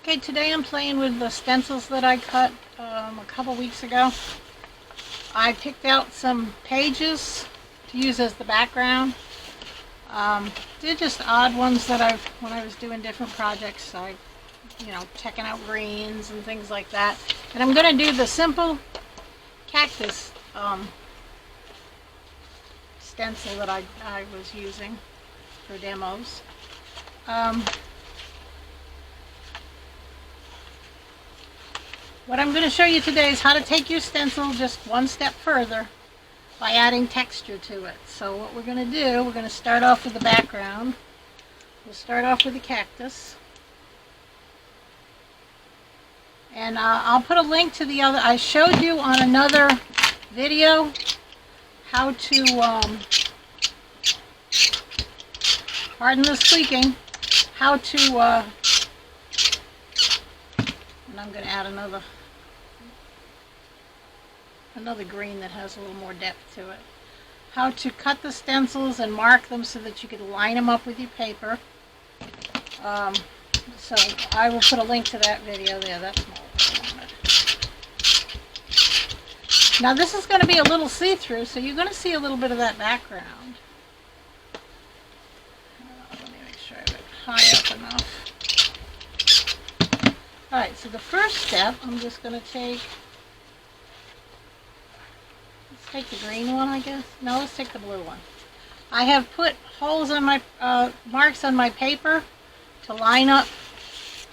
Okay, today I'm playing with the stencils that I cut a couple weeks ago. I picked out some pages to use as the background. They're just odd ones that when I was doing different projects, checking out greens and things like that. And I'm going to do the simple cactus stencil that I was using for demos. What I'm going to show you today is how to take your stencil just one step further by adding texture to it. So what we're going to do, we're going to start off with the background. We'll start off with the cactus. And I'll put a link to the other. I showed you on another video how to, pardon the squeaking, how to, and I'm going to add another green that has a little more depth to it. How to cut the stencils and mark them so that you can line them up with your paper. So I will put a link to that video there. That's more what I wanted. Now this is going to be a little see-through, so you're going to see a little bit of that background. Let me make sure I have it high up enough. Alright, so the first step, I'm just going to let's take the green one, I guess. No, let's take the blue one. I have put holes on my, marks on my paper to line up.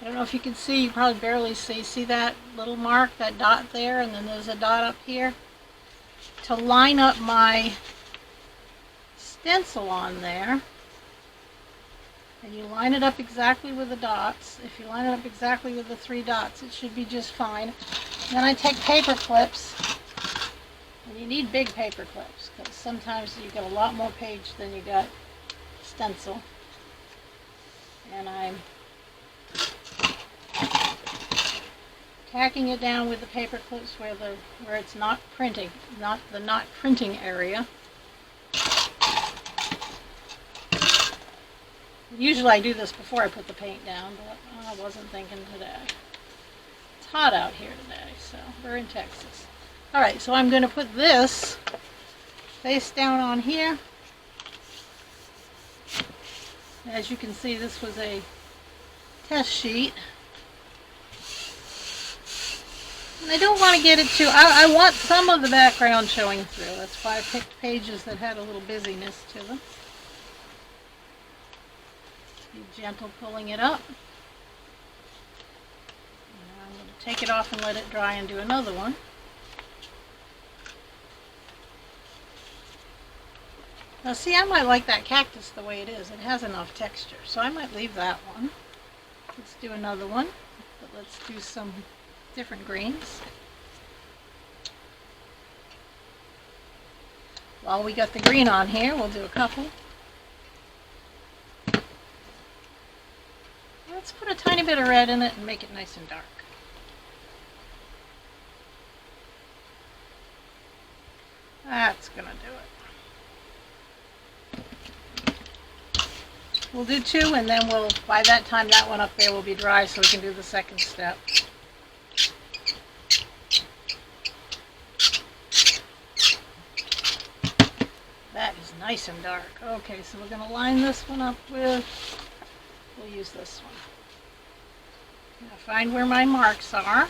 I don't know if you can see, you probably barely see that little mark, that dot there, and then there's a dot up here. To line up my stencil on there. And you line it up exactly with the dots. If you line it up exactly with the 3 dots, it should be just fine. Then I take paper clips, and you need big paper clips because sometimes you get a lot more page than you got stencil. And I'm tacking it down with the paper clips where it's not printing, not printing area. Usually I do this before I put the paint down, but I wasn't thinking today. It's hot out here today, so we're in Texas. Alright, so I'm going to put this face down on here. As you can see, this was a test sheet. And I don't want to get it too... I want some of the background showing through. That's why I picked pages that had a little busyness to them. Be gentle pulling it up. And I'm going to take it off and let it dry and do another one. Now see, I might like that cactus the way it is. It has enough texture, so I might leave that one. Let's do another one, but let's do some different greens. While we got the green on here, we'll do a couple. Let's put a tiny bit of red in it and make it nice and dark. That's gonna do it. We'll do 2 and then by that time that one up there will be dry so we can do the second step. That is nice and dark. Okay, so we're gonna line this one up with, we'll use this one. Now find where my marks are.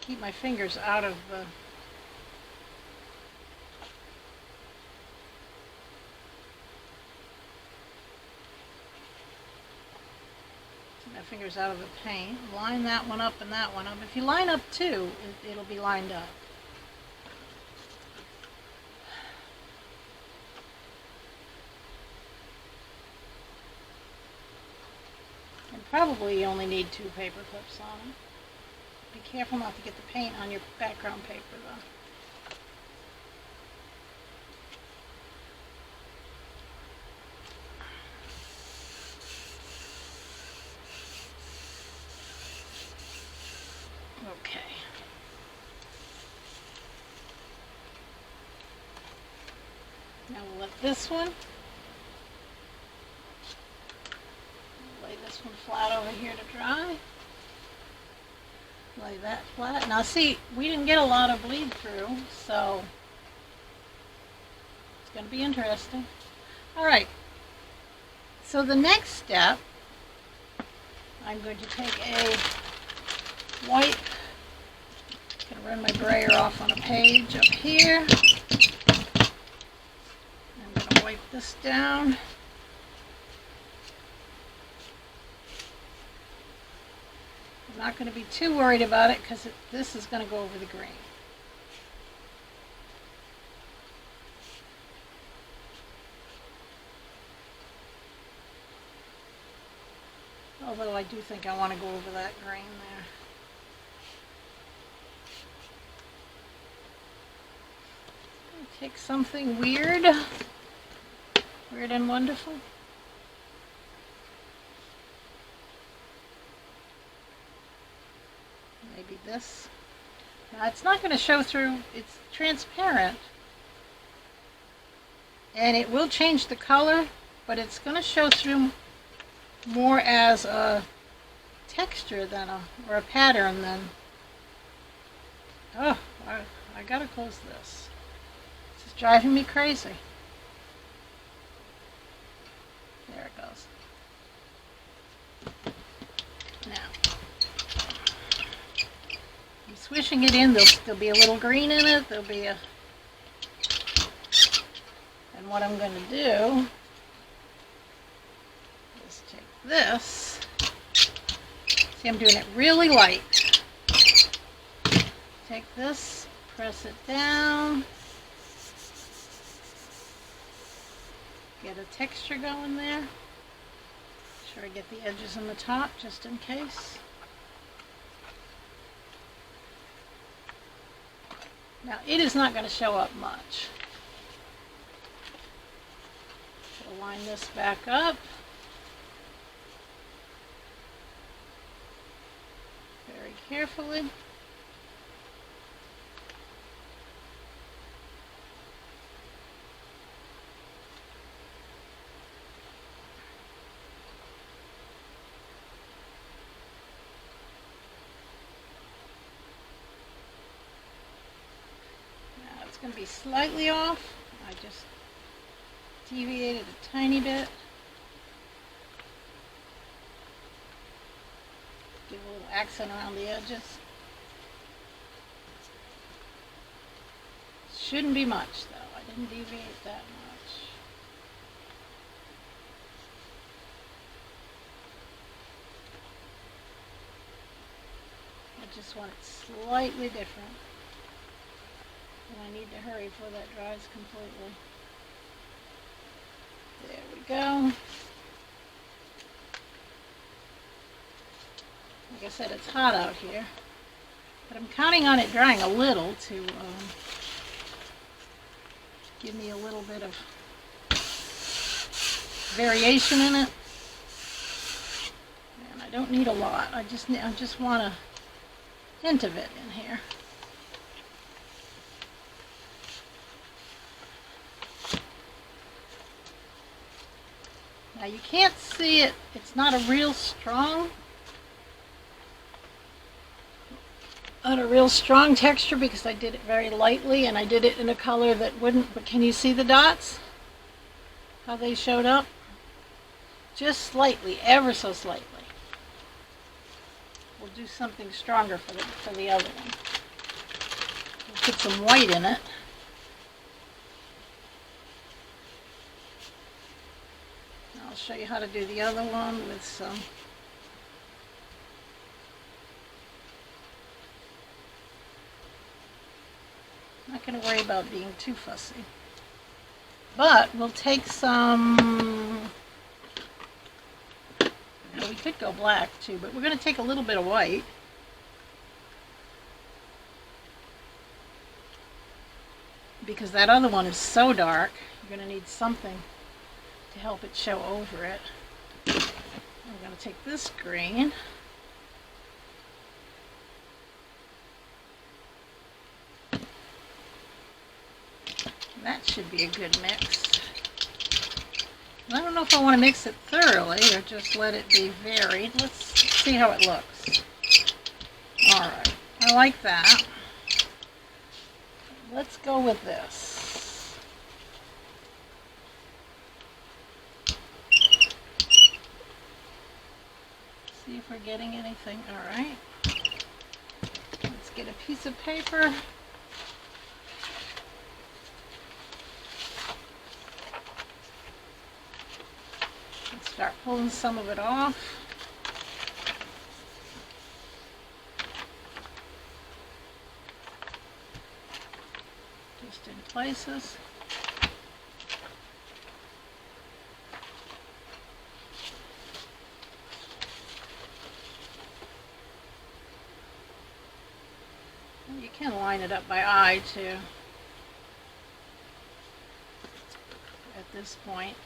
Keep my fingers out of the... Keep my fingers out of the paint. Line that one up and that one up. If you line up 2, it'll be lined up. Probably you only need 2 paper clips on them. Be careful not to get the paint on your background paper though. Okay. Now we'll let this one this one flat over here to dry. Lay that flat. Now see, we didn't get a lot of bleed through, so it's going to be interesting. Alright, so the next step, I'm going to take a white, I'm going to run my brayer off on a page up here. I'm going to wipe this down. I'm not going to be too worried about it because this is going to go over the green. Although I do think I want to go over that green there. Take something weird and wonderful. Maybe this. Now it's not going to show through, it's transparent. And it will change the color, but it's going to show through more as a texture than or a pattern than. Oh, I gotta close this. This is driving me crazy. There it goes. Now, I'm swishing it in. There'll be a little green in it. There'll be a. And what I'm going to do is take this. See, I'm doing it really light. Take this, press it down, get a texture going there. Make sure I get the edges on the top just in case. Now, it is not going to show up much. So line this back up. Very carefully. Now it's going to be slightly off. I just deviated a tiny bit. Give a little accent around the edges. Shouldn't be much though. I didn't deviate that much. I just want it slightly different. And I need to hurry before that dries completely. There we go. Like I said, it's hot out here, but I'm counting on it drying a little to give me a little bit of variation in it. And I don't need a lot. I just want a hint of it in here. Now you can't see it. It's not a real strong texture because I did it very lightly and I did it in a color that wouldn't, but can you see the dots? How they showed up? Just slightly, ever so slightly. We'll do something stronger for the other one. We'll put some white in it. I'll show you how to do the other one with some. I'm not going to worry about being too fussy. But we'll take some, well, we could go black too, but we're going to take a little bit of white. Because that other one is so dark, you're going to need something to help it show over it. I'm going to take this green. That should be a good mix. I don't know if I want to mix it thoroughly or just let it be varied. Let's see how it looks. Alright, I like that. Let's go with this. See if we're getting anything. Alright. Let's get a piece of paper. And start pulling some of it off. Just in places. You can line it up by eye too at this point.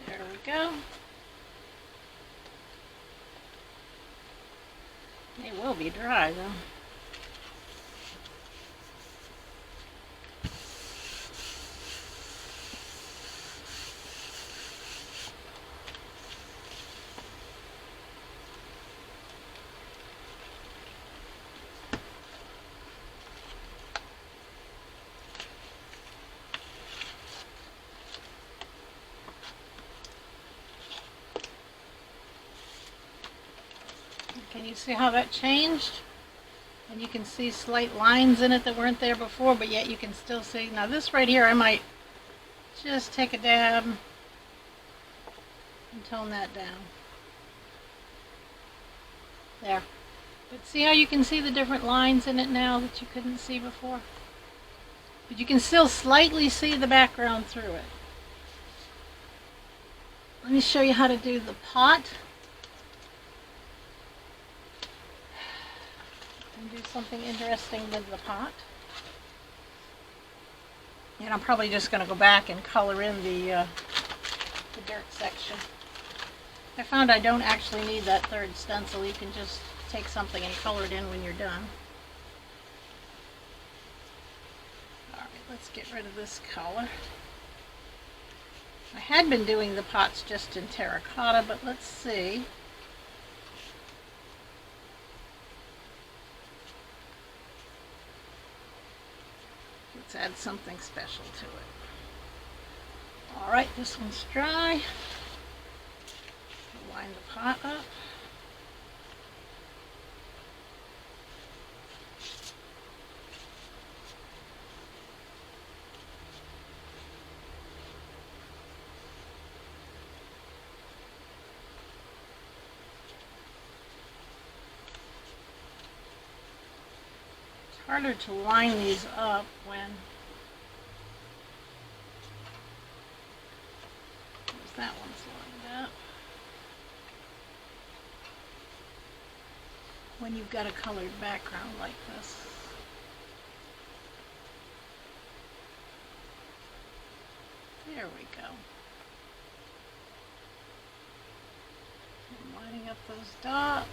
There we go. They will be dry though. Can you see how that changed? And you can see slight lines in it that weren't there before, but yet you can still see. Now this right here, I might just take a dab and tone that down. There. But see how you can see the different lines in it now that you couldn't see before? But you can still slightly see the background through it. Let me show you how to do the pot. Do something interesting with the pot. And I'm probably just going to go back and color in the dirt section. I found I don't actually need that third stencil. You can just take something and color it in when you're done. Alright, let's get rid of this color. I had been doing the pots just in terracotta, but let's see. Let's add something special to it. Alright, this one's dry. Line the pot up. It's harder to line these up when that one's lined up. When you've got a colored background like this. There we go. I'm lining up those dots.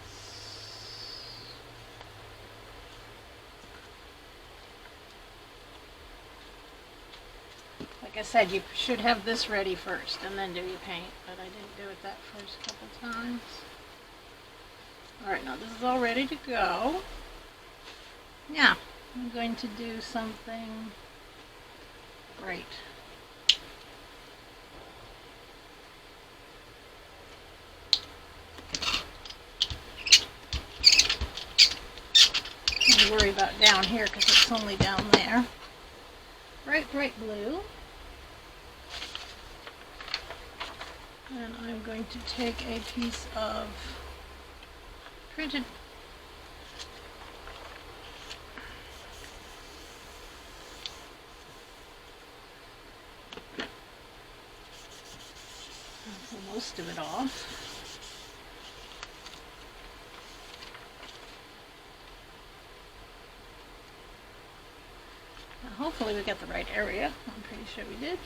Like I said, you should have this ready first and then do your paint, but I didn't do it that first couple times. Alright, now this is all ready to go. Now, I'm going to do something great. Don't worry about down here because it's only down there. Bright, bright blue. And I'm going to take a piece of printed pull most of it off. hopefully we got the right area. I'm pretty sure we did.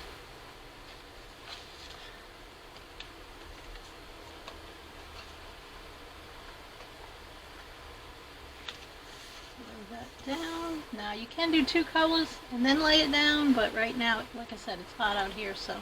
Lay that down. Now you can do 2 colors and then lay it down, but right now, like I said, it's hot out here, so.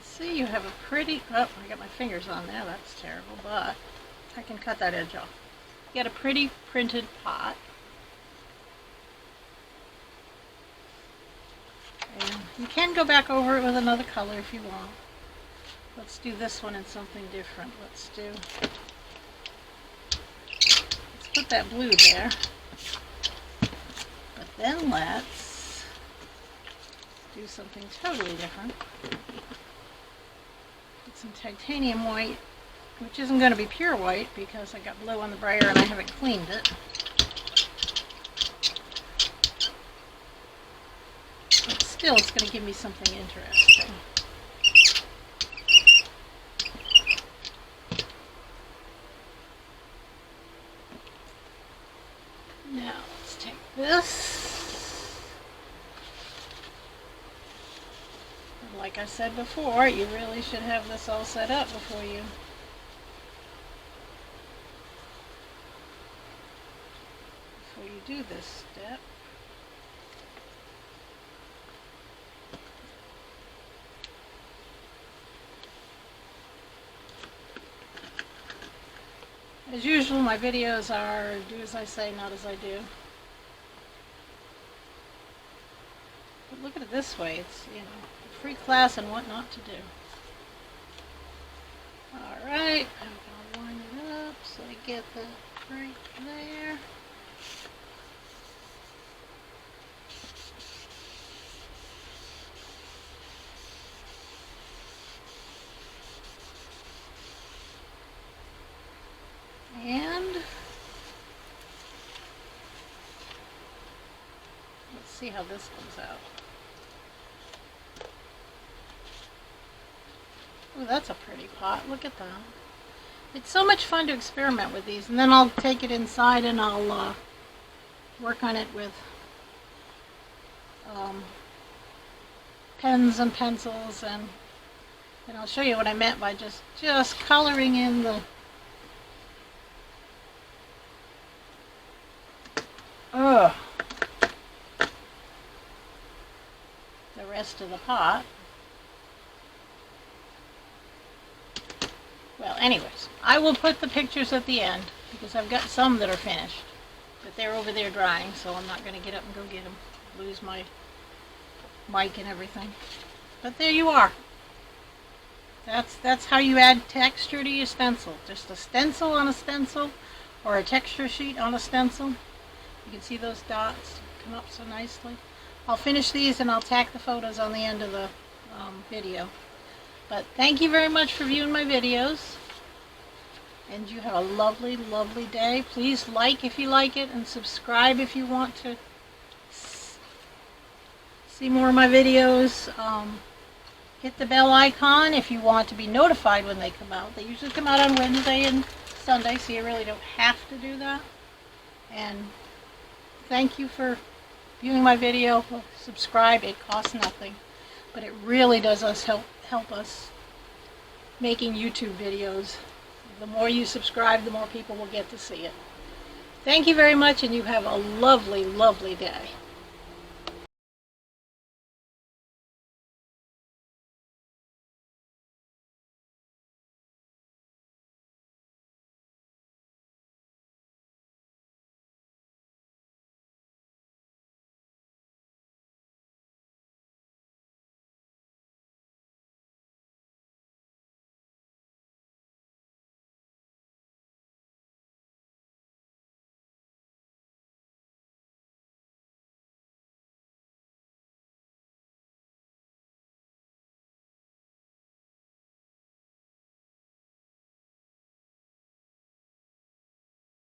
See, you have a pretty, oh, I got my fingers on there, that's terrible, but I can cut that edge off. You got a pretty printed pot. And you can go back over it with another color if you want. Let's do this one in something different. Let's put that blue there. But then let's do something totally different. Some titanium white, which isn't going to be pure white because I got blue on the brayer and I haven't cleaned it. But still, it's going to give me something interesting. Now, let's take this. Like I said before, you really should have this all set up before you do this step. As usual, my videos are do as I say, not as I do. But look at it this way, it's, you know, a free class on what not to do. Alright, I'm going to line it up so I get the right there. And let's see how this comes out. Oh, that's a pretty pot. Look at that. It's so much fun to experiment with these, and then I'll take it inside and I'll work on it with pens and pencils, and I'll show you what I meant by just coloring in the rest of the pot. Well, anyways, I will put the pictures at the end because I've got some that are finished, but they're over there drying, so I'm not going to get up and go get them. Lose my mic and everything. But there you are. That's how you add texture to your stencil. Just a stencil on a stencil, or a texture sheet on a stencil. You can see those dots come up so nicely. I'll finish these and I'll tack the photos on the end of the video. But thank you very much for viewing my videos. And you have a lovely, lovely day. Please like if you like it and subscribe if you want to see more of my videos. Hit the bell icon if you want to be notified when they come out. They usually come out on Wednesday and Sunday, so you really don't have to do that. And thank you for viewing my video. Subscribe. It costs nothing, but it really does help us making YouTube videos. The more you subscribe, the more people will get to see it. Thank you very much, and you have a lovely, lovely day.